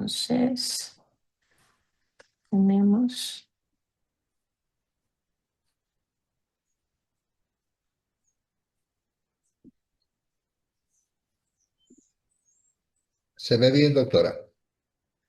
Entonces, tenemos... Se ve bien, doctora.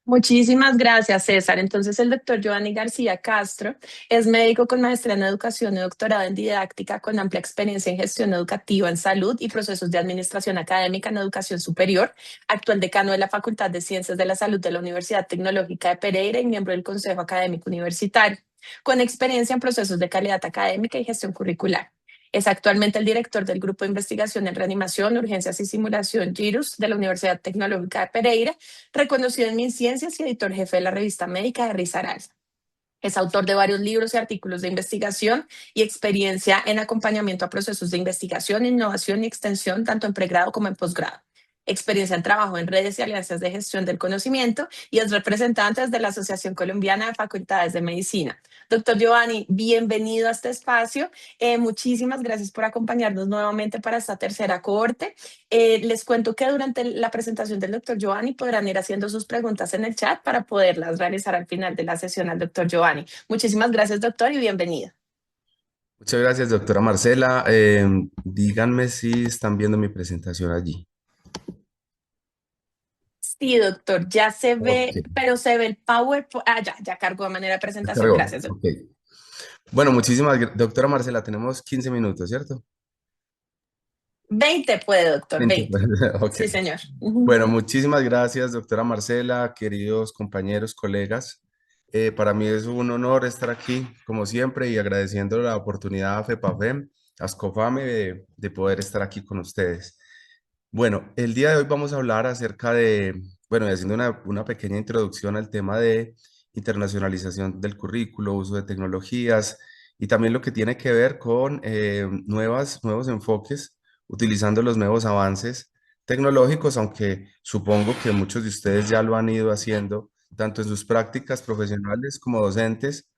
Muchísimas gracias, César. Entonces, el doctor Giovanni García Castro es médico con maestría en educación y doctorado en didáctica con amplia experiencia en gestión educativa en salud y procesos de administración académica en educación superior, actual decano de la Facultad de Ciencias de la Salud de la Universidad Tecnológica de Pereira y miembro del Consejo Académico Universitario, con experiencia en procesos de calidad académica y gestión curricular. Es actualmente el director del Grupo de Investigación en Reanimación, Urgencias y Simulación GIRUS de la Universidad Tecnológica de Pereira, reconocido en MinCiencias y editor jefe de la revista médica de Risaralda. Es autor de varios libros y artículos de investigación y experiencia en acompañamiento a procesos de investigación, innovación y extensión, tanto en pregrado como en posgrado. Experiencia en trabajo en redes y alianzas de gestión del conocimiento y es representante de la Asociación Colombiana de Facultades de Medicina. Doctor Giovanni, bienvenido a este espacio. Muchísimas gracias por acompañarnos nuevamente para esta tercera cohorte. Les cuento que durante la presentación del doctor Giovanni podrán ir haciendo sus preguntas en el chat para poderlas realizar al final de la sesión al doctor Giovanni. Muchísimas gracias, doctor, y bienvenido. Muchas gracias, doctora Marcela. Díganme si están viendo mi presentación allí. Sí, doctor, ya se Ok, ve, pero se ve el PowerPoint. Ya cargó de manera de presentación. descargó. Gracias, doctor. Ok. Bueno, muchísimas gracias, doctora Marcela. Tenemos 15 minutos, ¿cierto? 20 puede, doctor, 20, 20. pues, ok. Sí, señor. Bueno, muchísimas gracias, doctora Marcela, queridos compañeros, colegas. Para mí es un honor estar aquí, como siempre, y agradeciendo la oportunidad a FEPAFEM, a SCOFAME, de poder estar aquí con ustedes. Bueno, el día de hoy vamos a hablar acerca de, bueno, y haciendo una pequeña introducción al tema de internacionalización del currículo, uso de tecnologías y también lo que tiene que ver con nuevos enfoques, utilizando los nuevos avances tecnológicos, aunque supongo que muchos de ustedes ya lo han ido haciendo, tanto en sus prácticas profesionales como docentes,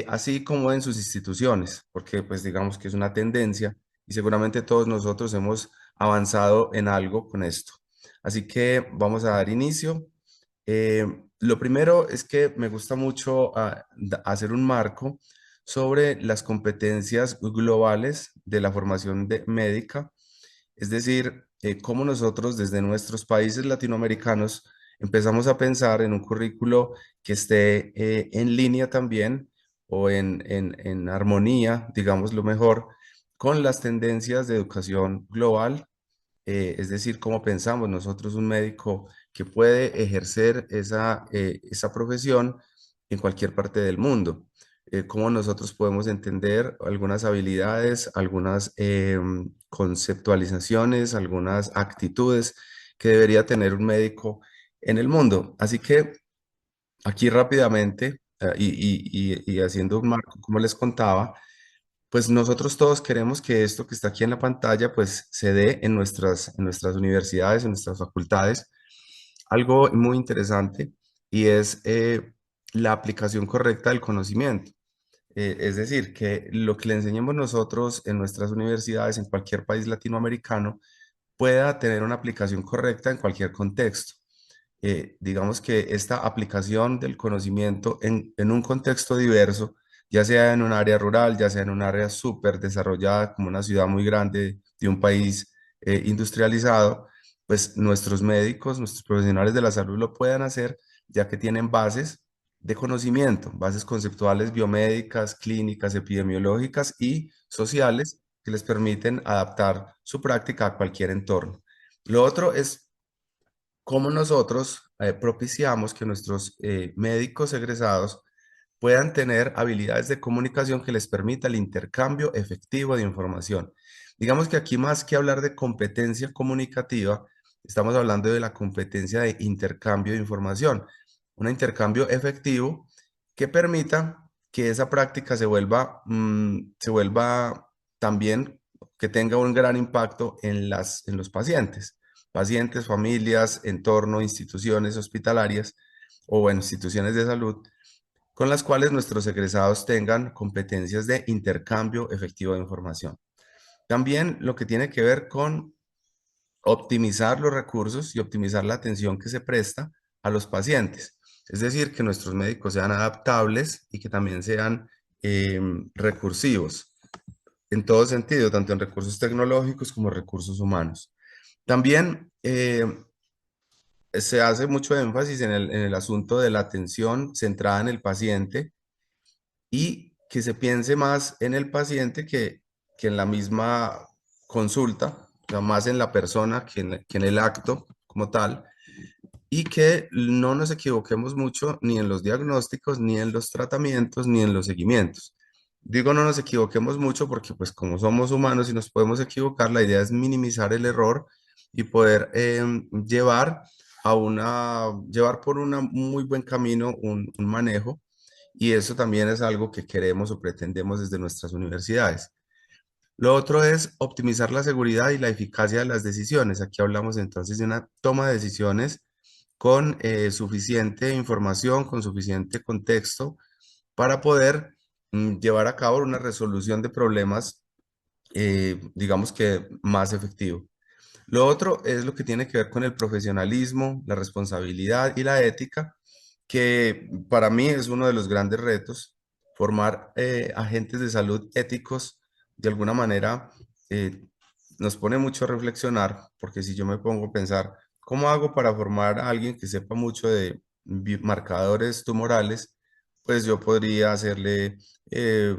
así como en sus instituciones, porque pues digamos que es una tendencia y seguramente todos nosotros hemos avanzado en algo con esto. Así que vamos a dar inicio. Lo primero es que me gusta mucho hacer un marco sobre las competencias globales de la formación médica, es decir, cómo nosotros desde nuestros países latinoamericanos empezamos a pensar en un currículo que esté en línea también o en armonía, digamos lo mejor, con las tendencias de educación global, es decir, cómo pensamos nosotros un médico que puede ejercer esa profesión en cualquier parte del mundo. Cómo nosotros podemos entender algunas habilidades, algunas conceptualizaciones, algunas actitudes que debería tener un médico en el mundo. Así que aquí rápidamente, y haciendo un marco, como les contaba, pues nosotros todos queremos que esto que está aquí en la pantalla pues se dé en nuestras universidades, en nuestras facultades. Algo muy interesante y es la aplicación correcta del conocimiento. Es decir, que lo que le enseñemos nosotros en nuestras universidades, en cualquier país latinoamericano, pueda tener una aplicación correcta en cualquier contexto. Digamos que esta aplicación del conocimiento en un contexto diverso, ya sea en un área rural, ya sea en un área súper desarrollada como una ciudad muy grande de un país industrializado, pues nuestros médicos, nuestros profesionales de la salud lo puedan hacer ya que tienen bases de conocimiento, bases conceptuales biomédicas, clínicas, epidemiológicas y sociales que les permiten adaptar su práctica a cualquier entorno. Lo otro es cómo nosotros propiciamos que nuestros médicos egresados puedan tener habilidades de comunicación que les permita el intercambio efectivo de información. Digamos que aquí más que hablar de competencia comunicativa, estamos hablando de la competencia de intercambio de información, un intercambio efectivo que permita que esa práctica se vuelva también, que tenga un gran impacto en los pacientes, familias, entorno, instituciones hospitalarias o bueno, instituciones de salud con las cuales nuestros egresados tengan competencias de intercambio efectivo de información. También lo que tiene que ver con optimizar los recursos y optimizar la atención que se presta a los pacientes. Es decir, que nuestros médicos sean adaptables y que también sean recursivos en todo sentido, tanto en recursos tecnológicos como recursos humanos. También se hace mucho énfasis en el asunto de la atención centrada en el paciente y que se piense más en el paciente que en la misma consulta, o sea, más en la persona que en el acto como tal, y que no nos equivoquemos mucho ni en los diagnósticos, ni en los tratamientos, ni en los seguimientos. Digo no nos equivoquemos mucho porque pues como somos humanos y nos podemos equivocar, la idea es minimizar el error y poder llevar por un muy buen camino un manejo, y eso también es algo que queremos o pretendemos desde nuestras universidades. Lo otro es optimizar la seguridad y la eficacia de las decisiones. Aquí hablamos entonces de una toma de decisiones con suficiente información, con suficiente contexto para poder llevar a cabo una resolución de problemas, digamos que más efectivo. Lo otro es lo que tiene que ver con el profesionalismo, la responsabilidad y la ética, que para mí es uno de los grandes retos, formar agentes de salud éticos, de alguna manera nos pone mucho a reflexionar, porque si yo me pongo a pensar, ¿cómo hago para formar a alguien que sepa mucho de marcadores tumorales? Pues yo podría eh,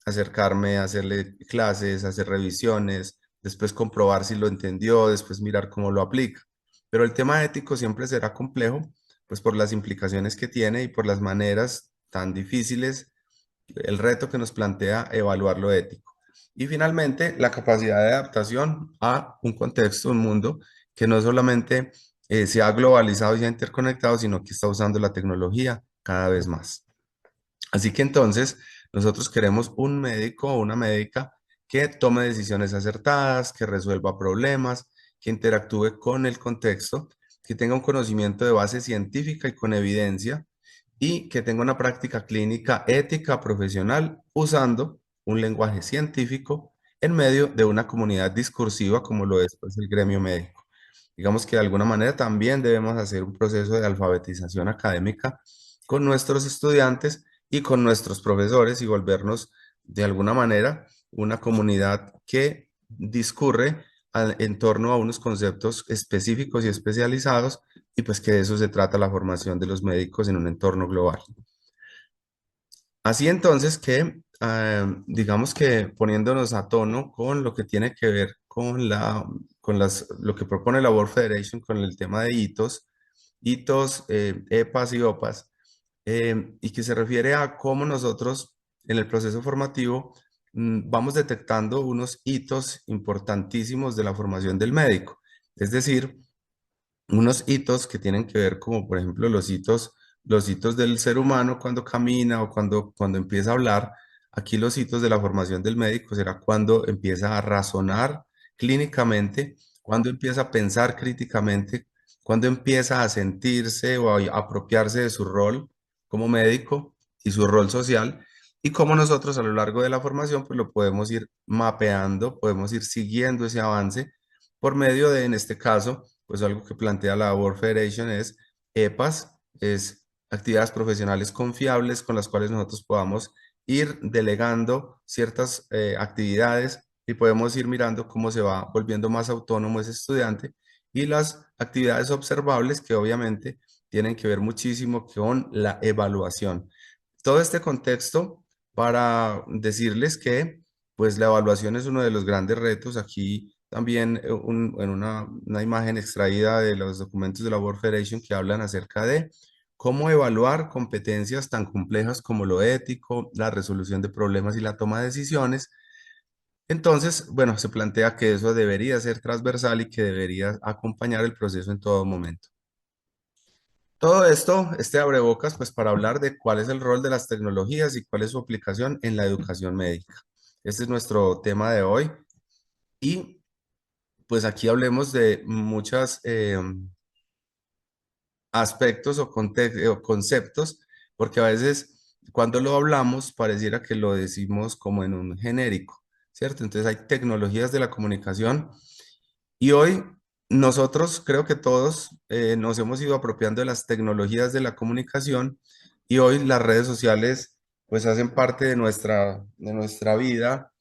acercarme, hacerle clases, hacer revisiones, después comprobar si lo entendió, después mirar cómo lo aplica. Pero el tema ético siempre será complejo, pues por las implicaciones que tiene y por las maneras tan difíciles, el reto que nos plantea evaluar lo ético. Y finalmente, la capacidad de adaptación a un contexto, un mundo que no solamente se ha globalizado y ha interconectado, sino que está usando la tecnología cada vez más. Así que entonces nosotros queremos un médico o una médica que tome decisiones acertadas, que resuelva problemas, que interactúe con el contexto, que tenga un conocimiento de base científica y con evidencia, y que tenga una práctica clínica ética profesional usando un lenguaje científico en medio de una comunidad discursiva como lo es pues, el gremio médico. Digamos que de alguna manera también debemos hacer un proceso de alfabetización académica con nuestros estudiantes y con nuestros profesores y volvernos de alguna manera una comunidad que discurre en torno a unos conceptos específicos y especializados, y pues que de eso se trata la formación de los médicos en un entorno global. Así entonces que, digamos que poniéndonos a tono con lo que tiene que ver lo que propone la World Federation con el tema de hitos, EPAs y OPAs, y que se refiere a cómo nosotros en el proceso formativo vamos detectando unos hitos importantísimos de la formación del médico. Es decir, unos hitos que tienen que ver como por ejemplo los hitos del ser humano cuando camina o cuando empieza a hablar. Aquí los hitos de la formación del médico será cuando empieza a razonar clínicamente, cuando empieza a pensar críticamente, cuando empieza a sentirse o a apropiarse de su rol como médico y su rol social, y cómo nosotros a lo largo de la formación pues lo podemos ir mapeando, podemos ir siguiendo ese avance por medio de, en este caso, pues algo que plantea la World Federation es EPAS, es actividades profesionales confiables con las cuales nosotros podamos ir delegando ciertas actividades y podemos ir mirando cómo se va volviendo más autónomo ese estudiante, y las actividades observables que obviamente tienen que ver muchísimo con la evaluación. Todo este contexto para decirles que pues la evaluación es uno de los grandes retos. Aquí también en una imagen extraída de los documentos de la World Federation que hablan acerca de cómo evaluar competencias tan complejas como lo ético, la resolución de problemas y la toma de decisiones. Entonces, bueno, se plantea que eso debería ser transversal y que debería acompañar el proceso en todo momento. Todo esto, este abrebocas, pues para hablar de cuál es el rol de las tecnologías y cuál es su aplicación en la educación médica. Este es nuestro tema de hoy, y pues aquí hablemos de muchos aspectos o conceptos, porque a veces cuando lo hablamos pareciera que lo decimos como en un genérico, ¿cierto? Entonces hay tecnologías de la comunicación, y hoy nosotros creo que todos nos hemos ido apropiando de las tecnologías de la comunicación y hoy las redes sociales pues hacen parte de nuestra vida,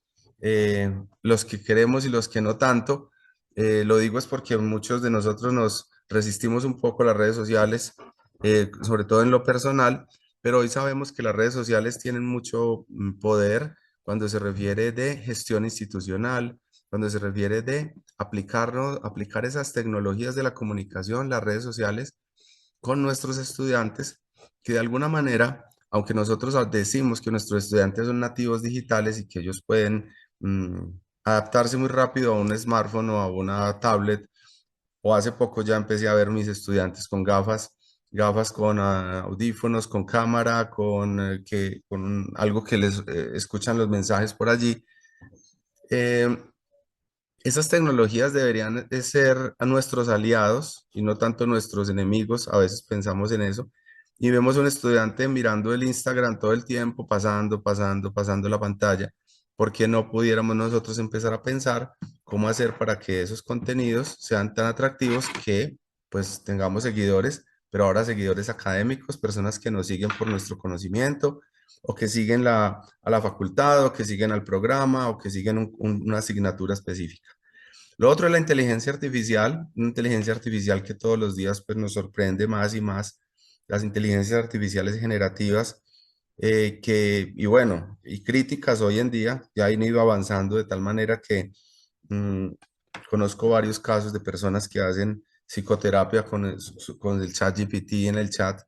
los que queremos y los que no tanto. Lo digo es porque muchos de nosotros nos resistimos un poco a las redes sociales, sobre todo en lo personal, pero hoy sabemos que las redes sociales tienen mucho poder cuando se refiere de gestión institucional, cuando se refiere de aplicar esas tecnologías de la comunicación, las redes sociales, con nuestros estudiantes, que de alguna manera, aunque nosotros decimos que nuestros estudiantes son nativos digitales y que ellos pueden mm, adaptarse muy rápido a un smartphone o a una tablet, o hace poco ya empecé a ver mis estudiantes con gafas con audífonos, con cámara, con algo que les escuchan los mensajes por allí. Eh, Esas tecnologías deberían de ser a nuestros aliados y no tanto nuestros enemigos. A veces pensamos en eso y vemos un estudiante mirando el Instagram todo el tiempo, pasando la pantalla. ¿Por qué no pudiéramos nosotros empezar a pensar cómo hacer para que esos contenidos sean tan atractivos que pues tengamos seguidores, pero ahora seguidores académicos, personas que nos siguen por nuestro conocimiento o que siguen a la facultad o que siguen al programa o que siguen una asignatura específica? Lo otro es la inteligencia artificial, una inteligencia artificial que todos los días pues, nos sorprende más y más. Las inteligencias artificiales generativas y bueno, y críticas hoy en día ya han ido avanzando de tal manera que mm, conozco varios casos de personas que hacen psicoterapia con el chat GPT en el chat.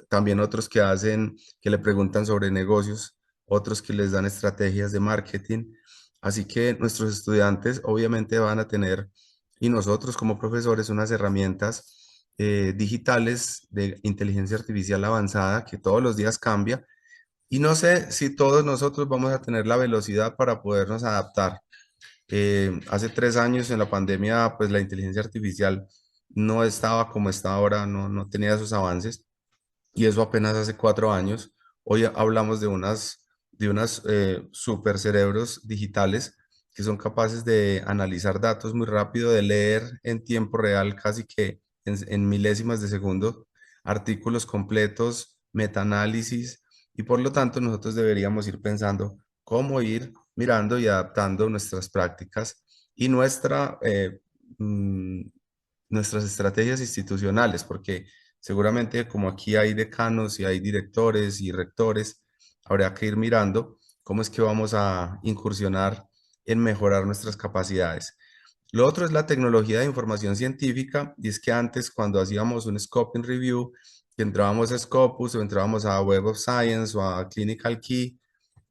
También otros que le preguntan sobre negocios, otros que les dan estrategias de marketing. Así que nuestros estudiantes obviamente van a tener, y nosotros como profesores, unas herramientas digitales de inteligencia artificial avanzada que todos los días cambia. Y no sé si todos nosotros vamos a tener la velocidad para podernos adaptar. Hace 3 años en la pandemia, pues la inteligencia artificial no estaba como está ahora, no tenía esos avances y eso apenas hace 4 años. Hoy hablamos de unas super cerebros digitales que son capaces de analizar datos muy rápido, de leer en tiempo real, casi que en milésimas de segundo, artículos completos, metaanálisis, y por lo tanto nosotros deberíamos ir pensando cómo ir mirando y adaptando nuestras prácticas y mm, nuestras estrategias institucionales, porque seguramente como aquí hay decanos y hay directores y rectores, habrá que ir mirando cómo es que vamos a incursionar en mejorar nuestras capacidades. Lo otro es la tecnología de información científica, y es que antes cuando hacíamos un Scoping Review, que entrábamos a Scopus o entrábamos a Web of Science o a Clinical Key,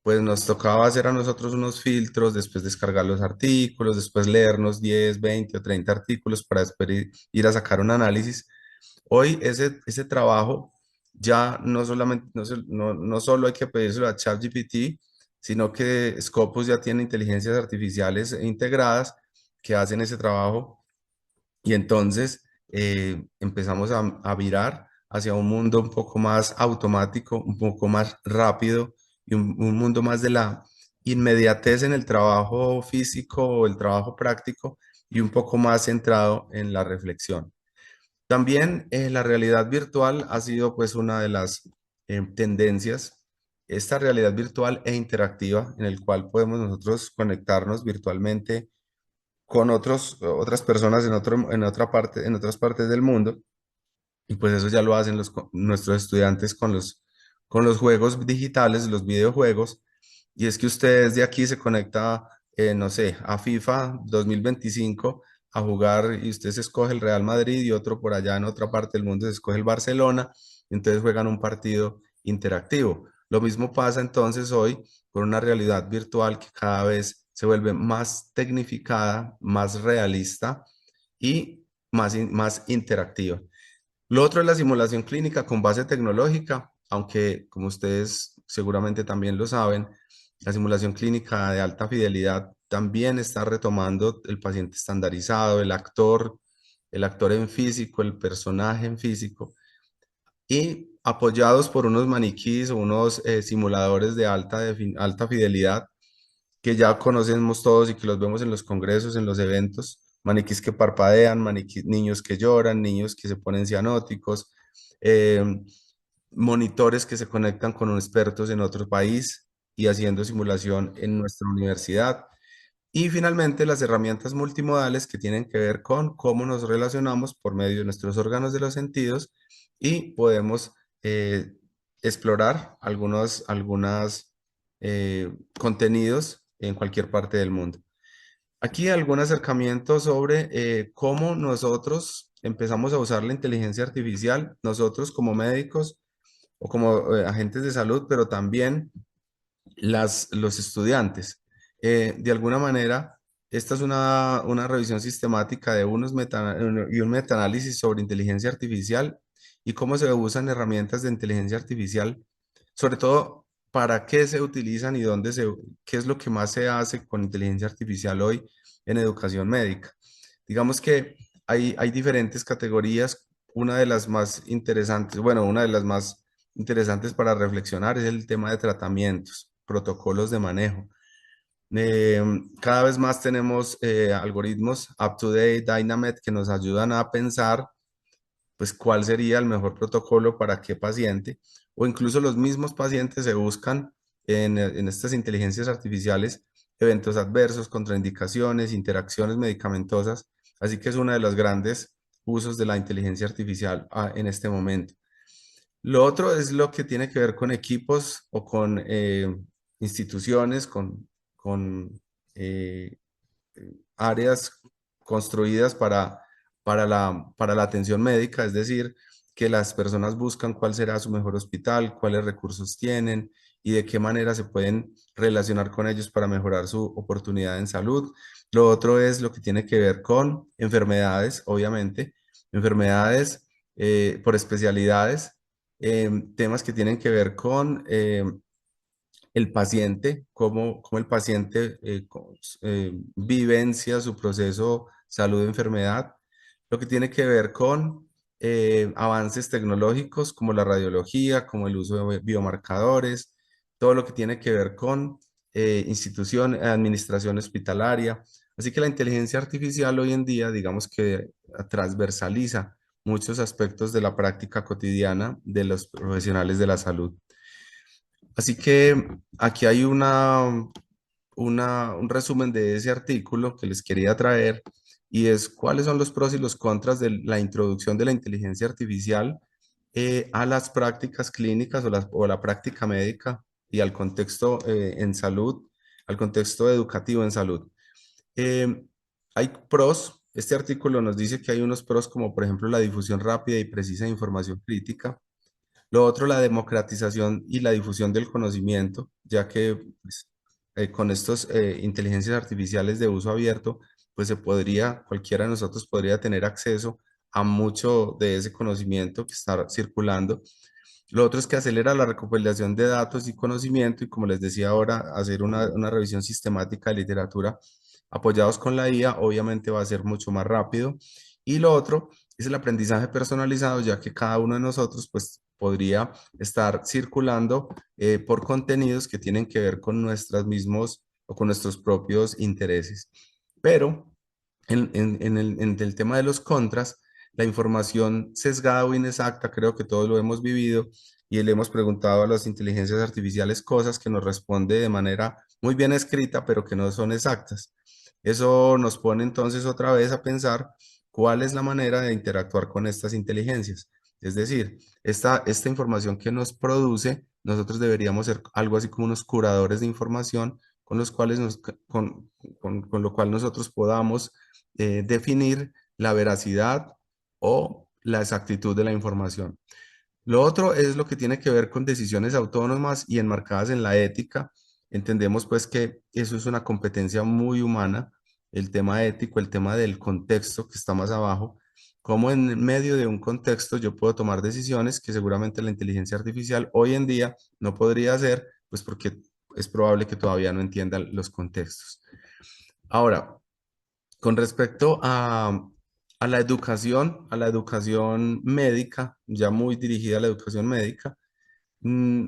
pues nos tocaba hacer a nosotros unos filtros, después descargar los artículos, después leernos 10, 20 o 30 artículos para después ir a sacar un análisis. Hoy ese trabajo ya no solamente, no solo hay que pedírselo a ChatGPT, sino que Scopus ya tiene inteligencias artificiales integradas que hacen ese trabajo y entonces empezamos a virar hacia un mundo un poco más automático, un poco más rápido y un mundo más de la inmediatez en el trabajo físico o el trabajo práctico y un poco más centrado en la reflexión. También la realidad virtual ha sido pues una de las tendencias, esta realidad virtual e interactiva en el cual podemos nosotros conectarnos virtualmente con otras personas en otras partes del mundo. Y pues eso ya lo hacen nuestros estudiantes con los juegos digitales, los videojuegos. Y es que usted desde aquí se conecta, no sé, a FIFA 2025 a jugar y usted se escoge el Real Madrid y otro por allá en otra parte del mundo se escoge el Barcelona. Y entonces juegan un partido interactivo. Lo mismo pasa entonces hoy con una realidad virtual que cada vez se vuelve más tecnificada, más realista y más interactiva. Lo otro es la simulación clínica con base tecnológica, aunque como ustedes seguramente también lo saben, la simulación clínica de alta fidelidad también está retomando el paciente estandarizado, el actor en físico, el personaje en físico, y apoyados por unos maniquís o unos simuladores de alta fidelidad que ya conocemos todos y que los vemos en los congresos, en los eventos, maniquís que parpadean, niños que lloran, niños que se ponen cianóticos, eh, monitores que se conectan con expertos en otro país y haciendo simulación en nuestra universidad. Y finalmente, las herramientas multimodales que tienen que ver con cómo nos relacionamos por medio de nuestros órganos de los sentidos y podemos explorar algunos contenidos en cualquier parte del mundo. Aquí algún acercamiento sobre cómo nosotros empezamos a usar la inteligencia artificial, nosotros como médicos o como agentes de salud, pero también los estudiantes. De alguna manera, esta es una revisión sistemática de y un metaanálisis sobre inteligencia artificial y cómo se usan herramientas de inteligencia artificial, sobre todo para qué se utilizan y qué es lo que más se hace con inteligencia artificial hoy en educación médica. Digamos que hay diferentes categorías. Una de las más interesantes, bueno, una de las más interesantes para reflexionar es el tema de tratamientos, protocolos de manejo. Eh, Cada vez más tenemos algoritmos up-to-date, Dynamed, que nos ayudan a pensar pues cuál sería el mejor protocolo para qué paciente, o incluso los mismos pacientes se buscan en estas inteligencias artificiales eventos adversos, contraindicaciones, interacciones medicamentosas, así que es uno de los grandes usos de la inteligencia artificial en este momento. Lo otro es lo que tiene que ver con equipos o con instituciones, con eh, áreas construidas para la atención médica, es decir, que las personas buscan cuál será su mejor hospital, cuáles recursos tienen y de qué manera se pueden relacionar con ellos para mejorar su oportunidad en salud. Lo otro es lo que tiene que ver con enfermedades, obviamente, enfermedades por especialidades, temas que tienen que ver con el paciente, cómo el paciente vivencia su proceso salud-enfermedad, lo que tiene que ver con avances tecnológicos como la radiología, como el uso de biomarcadores, todo lo que tiene que ver con administración hospitalaria. Así que la inteligencia artificial hoy en día, digamos que transversaliza muchos aspectos de la práctica cotidiana de los profesionales de la salud. Así que aquí hay un resumen de ese artículo que les quería traer y es cuáles son los pros y los contras de la introducción de la inteligencia artificial a las prácticas clínicas o la práctica médica y al contexto en salud, al contexto educativo en salud. Eh, Hay pros. Este artículo nos dice que hay unos pros como por ejemplo la difusión rápida y precisa de información crítica. Lo otro, la democratización y la difusión del conocimiento, ya que pues, con estos inteligencias artificiales de uso abierto, pues cualquiera de nosotros podría tener acceso a mucho de ese conocimiento que está circulando. Lo otro es que acelera la recopilación de datos y conocimiento y como les decía ahora, hacer una revisión sistemática de literatura apoyados con la IA, obviamente va a ser mucho más rápido. Y lo otro es el aprendizaje personalizado, ya que cada uno de nosotros pues podría estar circulando por contenidos que tienen que ver con nuestros mismos o con nuestros propios intereses. Pero en el tema de los contras, la información sesgada o inexacta, creo que todos lo hemos vivido y le hemos preguntado a las inteligencias artificiales cosas que nos responde de manera muy bien escrita, pero que no son exactas. Eso nos pone entonces otra vez a pensar cuál es la manera de interactuar con estas inteligencias. Es decir, esta información que nos produce, nosotros deberíamos ser algo así como unos curadores de información con los cuales con lo cual nosotros podamos definir la veracidad o la exactitud de la información. Lo otro es lo que tiene que ver con decisiones autónomas y enmarcadas en la ética. Entendemos pues que eso es una competencia muy humana, el tema ético, el tema del contexto que está más abajo, como en medio de un contexto yo puedo tomar decisiones que seguramente la inteligencia artificial hoy en día no podría hacer, pues porque es probable que todavía no entiendan los contextos. Ahora, con respecto a la educación médica, ya muy dirigida a la educación médica, mm,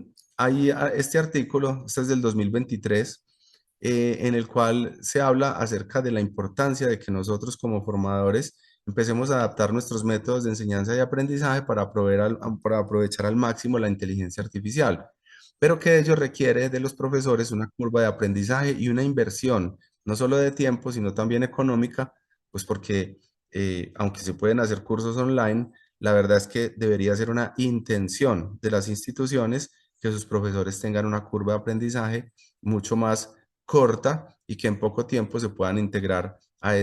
este artículo, este es del 2023, en el cual se habla acerca de la importancia de que nosotros como formadores empecemos a adaptar nuestros métodos de enseñanza y aprendizaje para aprovechar al máximo la inteligencia artificial, pero que ello requiere de los profesores una curva de aprendizaje y una inversión, no solo de tiempo, sino también económica, pues porque aunque se pueden hacer cursos online, la verdad es que debería ser una intención de las instituciones que sus profesores tengan una curva de aprendizaje mucho más corta y que en poco tiempo se puedan integrar a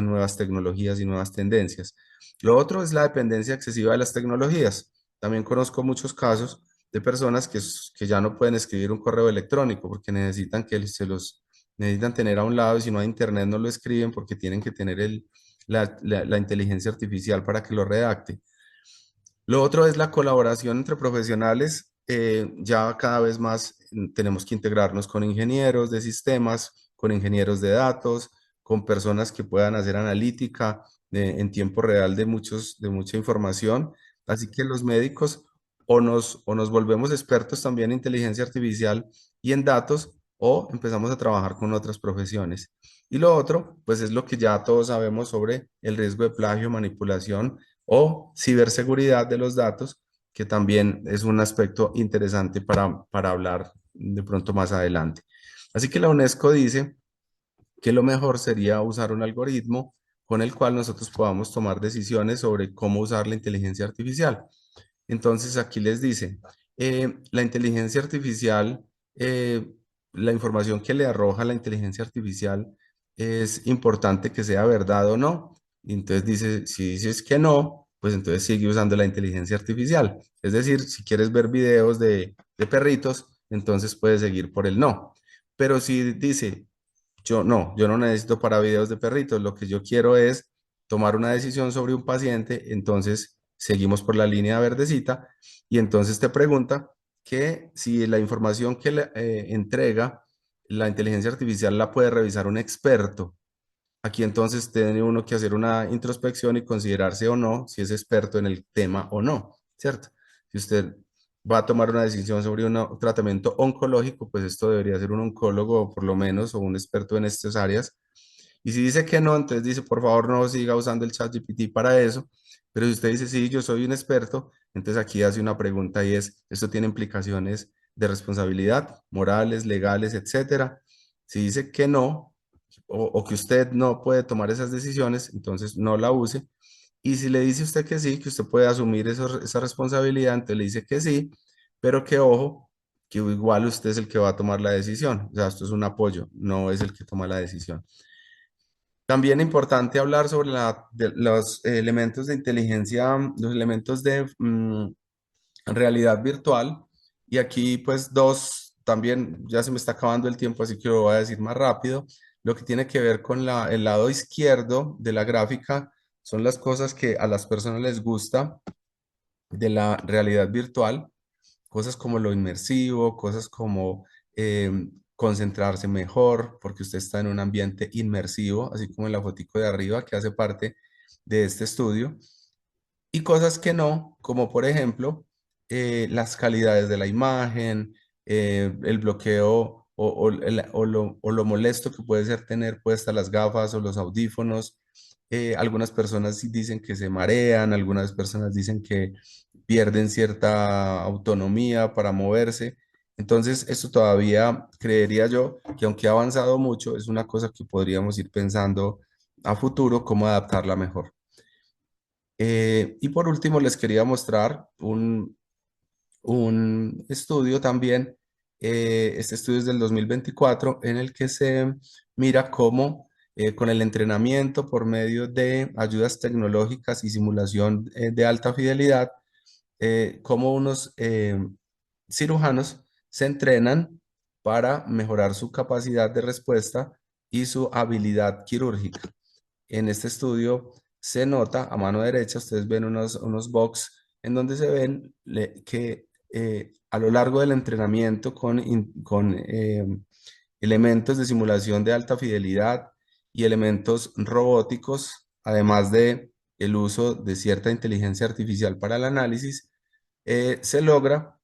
nuevas tecnologías y nuevas tendencias. Lo otro es la dependencia excesiva de las tecnologías. También conozco muchos casos de personas que ya no pueden escribir un correo electrónico porque necesitan necesitan tener a un lado y si no hay internet no lo escriben porque tienen que tener la inteligencia artificial para que lo redacte. Lo otro es la colaboración entre profesionales. Ya cada vez más tenemos que integrarnos con ingenieros de sistemas, con ingenieros de datos, con personas que puedan hacer analítica en tiempo real de mucha información. Así que los médicos o nos volvemos expertos también en inteligencia artificial y en datos o empezamos a trabajar con otras profesiones. Y lo otro, pues es lo que ya todos sabemos sobre el riesgo de plagio, manipulación o ciberseguridad de los datos, que también es un aspecto interesante para hablar de pronto más adelante. Así que la UNESCO dice que lo mejor sería usar un algoritmo con el cual nosotros podamos tomar decisiones sobre cómo usar la inteligencia artificial. Entonces aquí les dice, la inteligencia artificial, eh, la información que le arroja la inteligencia artificial es importante que sea verdad o no. Y entonces dice, si dices que no, pues entonces sigue usando la inteligencia artificial. Es decir, si quieres ver videos de perritos, entonces puedes seguir por el no. Pero si dice, yo no necesito para videos de perritos, lo que yo quiero es tomar una decisión sobre un paciente, entonces seguimos por la línea verdecita y entonces te pregunta que si la información que le entrega la inteligencia artificial la puede revisar un experto. Aquí entonces tiene uno que hacer una introspección y considerarse o no si es experto en el tema o no, ¿cierto? Si usted va a tomar una decisión sobre un tratamiento oncológico, pues esto debería ser un oncólogo por lo menos o un experto en estas áreas. Y si dice que no, entonces dice, por favor, no siga usando el chat GPT para eso. Pero si usted dice, sí, yo soy un experto, entonces aquí hace una pregunta y es, ¿esto tiene implicaciones de responsabilidad, morales, legales, etcétera? Si dice que no, o que usted no puede tomar esas decisiones, entonces no la use. Y si le dice usted que sí, que usted puede asumir esa responsabilidad, entonces le dice que sí, pero que ojo, que igual usted es el que va a tomar la decisión. O sea, esto es un apoyo, no es el que toma la decisión. También importante hablar sobre los elementos de inteligencia, los elementos de realidad virtual. Y aquí pues dos, también ya se me está acabando el tiempo, así que lo voy a decir más rápido. Lo que tiene que ver con el lado izquierdo de la gráfica son las cosas que a las personas les gusta de la realidad virtual, cosas como lo inmersivo, cosas como concentrarse mejor, porque usted está en un ambiente inmersivo, así como en la fotico de arriba que hace parte de este estudio, y cosas que no, como por ejemplo las calidades de la imagen, el bloqueo o lo molesto que puede ser tener puestas las gafas o los audífonos. Algunas personas sí dicen que se marean, algunas personas dicen que pierden cierta autonomía para moverse. Entonces, esto todavía creería yo que aunque ha avanzado mucho, es una cosa que podríamos ir pensando a futuro cómo adaptarla mejor. Y por último, les quería mostrar un estudio también. Este estudio es del 2024 en el que se mira cómo con el entrenamiento por medio de ayudas tecnológicas y simulación de alta fidelidad, cómo unos cirujanos se entrenan para mejorar su capacidad de respuesta y su habilidad quirúrgica. En este estudio se nota a mano derecha, ustedes ven unos box en donde se ven que a lo largo del entrenamiento con elementos de simulación de alta fidelidad y elementos robóticos, además de el uso de cierta inteligencia artificial para el análisis, se logra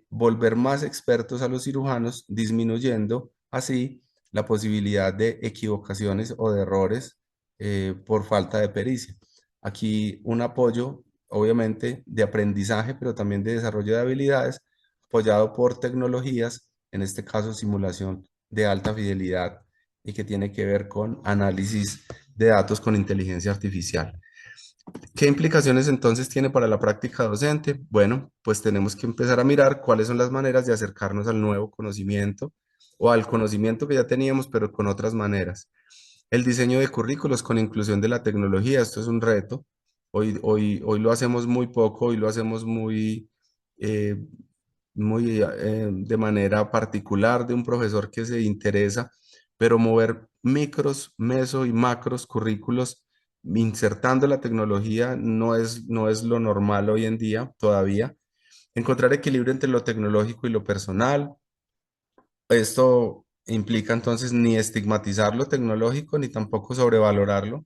volver más expertos a los cirujanos, disminuyendo así la posibilidad de equivocaciones o de errores por falta de pericia. Aquí un apoyo, obviamente, de aprendizaje, pero también de desarrollo de habilidades, apoyado por tecnologías, en este caso simulación de alta fidelidad y que tiene que ver con análisis de datos con inteligencia artificial. ¿Qué implicaciones entonces tiene para la práctica docente? Bueno, pues tenemos que empezar a mirar cuáles son las maneras de acercarnos al nuevo conocimiento o al conocimiento que ya teníamos, pero con otras maneras. El diseño de currículos con inclusión de la tecnología, esto es un reto. Hoy lo hacemos muy poco, hoy lo hacemos eh, muy de manera particular de un profesor que se interesa, pero mover micros, meso y macros currículos insertando la tecnología no es lo normal hoy en día todavía. Encontrar equilibrio entre lo tecnológico y lo personal. Esto implica entonces ni estigmatizar lo tecnológico ni tampoco sobrevalorarlo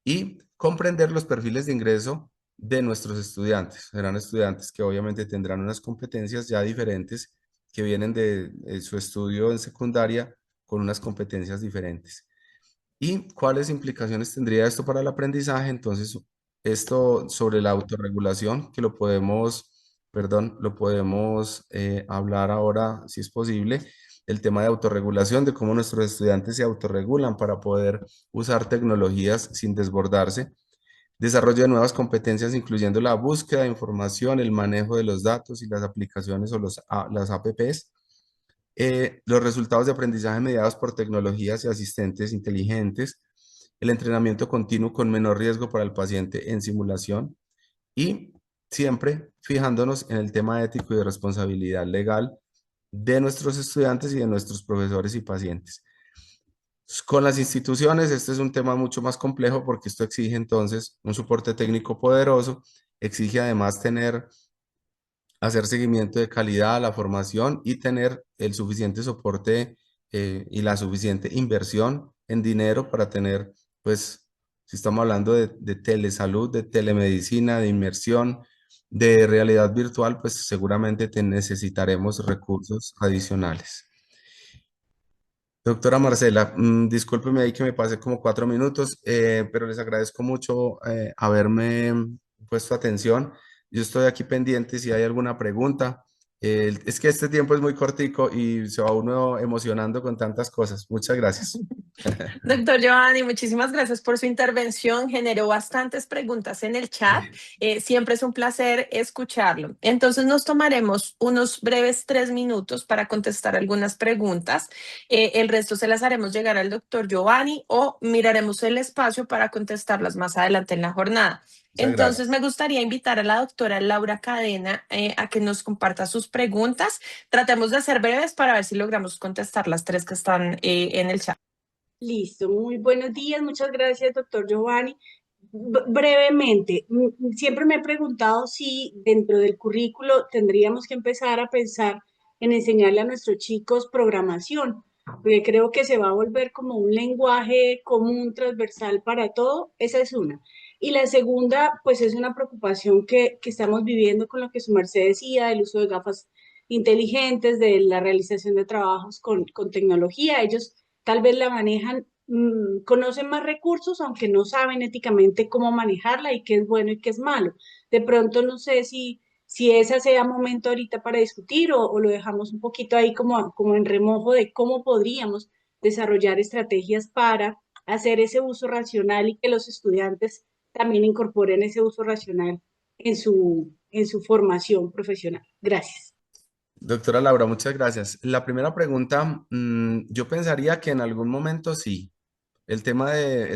y comprender los perfiles de ingreso de nuestros estudiantes. Serán estudiantes que obviamente tendrán unas competencias ya diferentes que vienen de su estudio en secundaria con unas competencias diferentes. ¿Y cuáles implicaciones tendría esto para el aprendizaje? Entonces, esto sobre la autorregulación, que lo podemos, perdón, lo podemos hablar ahora, si es posible, el tema de autorregulación, de cómo nuestros estudiantes se autorregulan para poder usar tecnologías sin desbordarse. Desarrollo de nuevas competencias, incluyendo la búsqueda de información, el manejo de los datos y las aplicaciones o las APPs. Los resultados de aprendizaje mediados por tecnologías y asistentes inteligentes, el entrenamiento continuo con menor riesgo para el paciente en simulación y siempre fijándonos en el tema ético y de responsabilidad legal de nuestros estudiantes y de nuestros profesores y pacientes. Con las instituciones, este es un tema mucho más complejo porque esto exige entonces un soporte técnico poderoso, exige además hacer seguimiento de calidad a la formación y tener el suficiente soporte y la suficiente inversión en dinero para tener, pues, si estamos hablando de telesalud, de telemedicina, de inmersión, de realidad virtual, pues seguramente necesitaremos recursos adicionales. Doctora Marcela, discúlpeme ahí que me pasé como 4 minutos, pero les agradezco mucho haberme puesto atención. Yo estoy aquí pendiente si hay alguna pregunta. Es que este tiempo es muy cortico y se va uno emocionando con tantas cosas. Muchas gracias. Doctor Giovanni, muchísimas gracias por su intervención. Generó bastantes preguntas en el chat. Siempre es un placer escucharlo. Entonces nos tomaremos unos breves 3 minutos para contestar algunas preguntas. El resto se las haremos llegar al doctor Giovanni o miraremos el espacio para contestarlas más adelante en la jornada. Muchas Entonces, gracias. me gustaría invitar a la doctora Laura Cadena a que nos comparta sus preguntas. Tratemos de ser breves para ver si logramos contestar las tres que están en el chat. Listo, muy buenos días, muchas gracias, doctor Giovanni. Brevemente, siempre me he preguntado si dentro del currículo tendríamos que empezar a pensar en enseñarle a nuestros chicos programación, porque creo que se va a volver como un lenguaje común, transversal para todo. Esa es una. Y la segunda, pues es una preocupación que estamos viviendo con lo que su merced decía, del uso de gafas inteligentes, de la realización de trabajos con tecnología. Ellos tal vez la manejan, conocen más recursos, aunque no saben éticamente cómo manejarla y qué es bueno y qué es malo. De pronto no sé si ese sea momento ahorita para discutir o lo dejamos un poquito ahí como en remojo de cómo podríamos desarrollar estrategias para hacer ese uso racional y que los estudiantes también incorporen ese uso racional en su formación profesional. Gracias. Doctora Laura, muchas gracias. La primera pregunta, yo pensaría que en algún momento sí. El tema de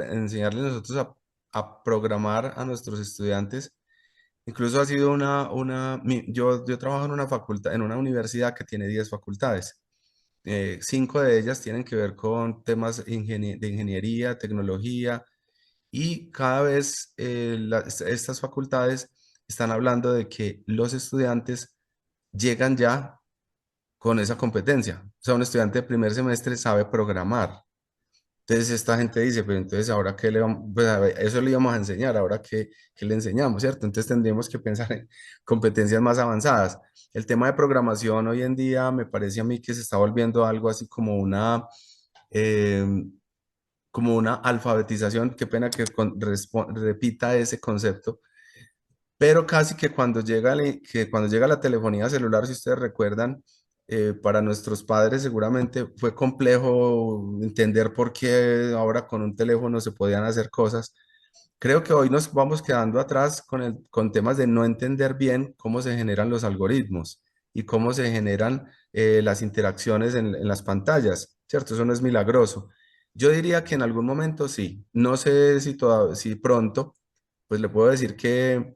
enseñarle nosotros a programar a nuestros estudiantes, incluso ha sido yo trabajo en una facultad, en una universidad que tiene 10 facultades. 5 de ellas tienen que ver con temas de ingeniería, tecnología, y cada vez estas facultades están hablando de que los estudiantes llegan ya con esa competencia. O sea, un estudiante de primer semestre sabe programar. Entonces esta gente dice, pero entonces ahora qué le vamos, pues a ver, eso le íbamos a enseñar, ahora qué le enseñamos, ¿cierto? Entonces tendríamos que pensar en competencias más avanzadas. El tema de programación hoy en día me parece a mí que se está volviendo algo así eh, como una alfabetización, qué pena que repita ese concepto, pero casi que cuando llega la telefonía celular, si ustedes recuerdan, para nuestros padres seguramente fue complejo entender por qué ahora con un teléfono se podían hacer cosas. Creo que hoy nos vamos quedando atrás con temas de no entender bien cómo se generan los algoritmos y cómo se generan las interacciones en las pantallas, ¿cierto? Eso no es milagroso. Yo diría que en algún momento sí, no sé si pronto, pues le puedo decir que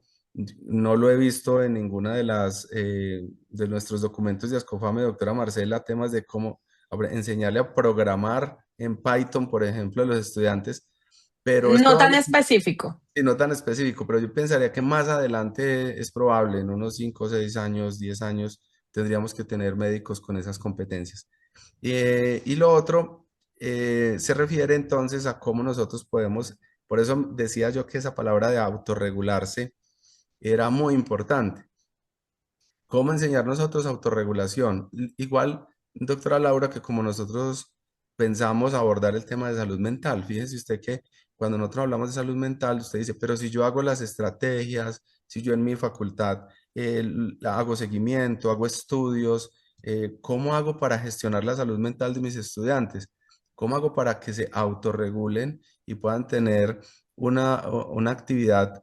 no lo he visto en ninguna de nuestros documentos de Ascofame, doctora Marcela, temas de cómo enseñarle a programar en Python, por ejemplo, a los estudiantes, pero es No tan probable, específico. y no tan específico, pero yo pensaría que más adelante es probable, en unos 5, 6 años, 10 años, tendríamos que tener médicos con esas competencias. Y lo otro se refiere entonces a cómo nosotros podemos, por eso decía yo que esa palabra de autorregularse era muy importante. ¿Cómo enseñar nosotros autorregulación? Igual, doctora Laura, que como nosotros pensamos abordar el tema de salud mental, fíjese usted que cuando nosotros hablamos de salud mental, usted dice, pero si yo hago las estrategias, si yo en mi facultad hago seguimiento, hago estudios, ¿cómo hago para gestionar la salud mental de mis estudiantes? ¿Cómo hago para que se autorregulen y puedan tener una actividad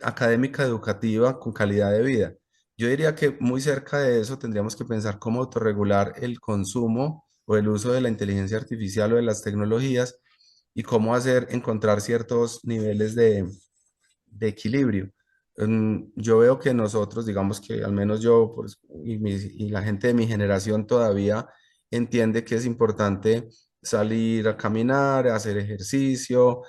académica educativa con calidad de vida? Yo diría que muy cerca de eso tendríamos que pensar cómo autorregular el consumo o el uso de la inteligencia artificial o de las tecnologías y cómo encontrar ciertos niveles de equilibrio. Yo veo que nosotros, digamos que al menos yo pues, y la gente de mi generación todavía entiende que es importante salir a caminar, a hacer ejercicio,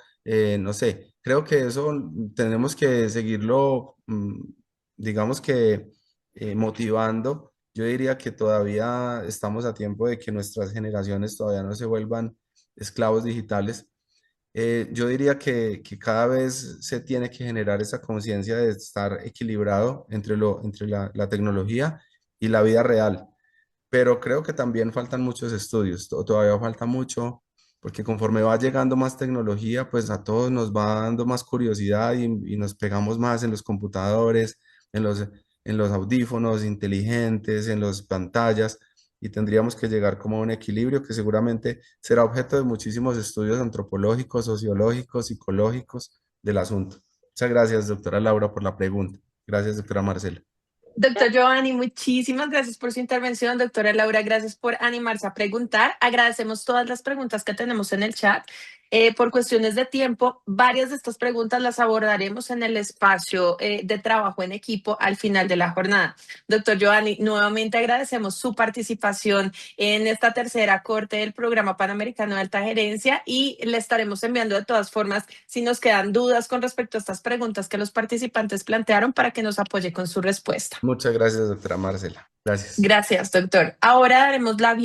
no sé, creo que eso tenemos que seguirlo, digamos que motivando. Yo diría que todavía estamos a tiempo de que nuestras generaciones todavía no se vuelvan esclavos digitales. Yo diría que cada vez se tiene que generar esa conciencia de estar equilibrado entre la tecnología y la vida real, pero creo que también faltan muchos estudios, todavía falta mucho, porque conforme va llegando más tecnología, pues a todos nos va dando más curiosidad y nos pegamos más en los computadores, en los audífonos inteligentes, en las pantallas, y tendríamos que llegar como a un equilibrio que seguramente será objeto de muchísimos estudios antropológicos, sociológicos, psicológicos del asunto. Muchas gracias, doctora Laura, por la pregunta. Gracias, doctora Marcela. Doctor Giovanni, muchísimas gracias por su intervención. Doctora Laura, gracias por animarse a preguntar. Agradecemos todas las preguntas que tenemos en el chat. Por cuestiones de tiempo, varias de estas preguntas las abordaremos en el espacio de trabajo en equipo al final de la jornada. Doctor Giovanni, nuevamente agradecemos su participación en esta tercera corte del Programa Panamericano de Alta Gerencia y le estaremos enviando de todas formas si nos quedan dudas con respecto a estas preguntas que los participantes plantearon para que nos apoye con su respuesta. Muchas gracias, doctora Marcela. Gracias. Gracias, doctor. Ahora daremos la bienvenida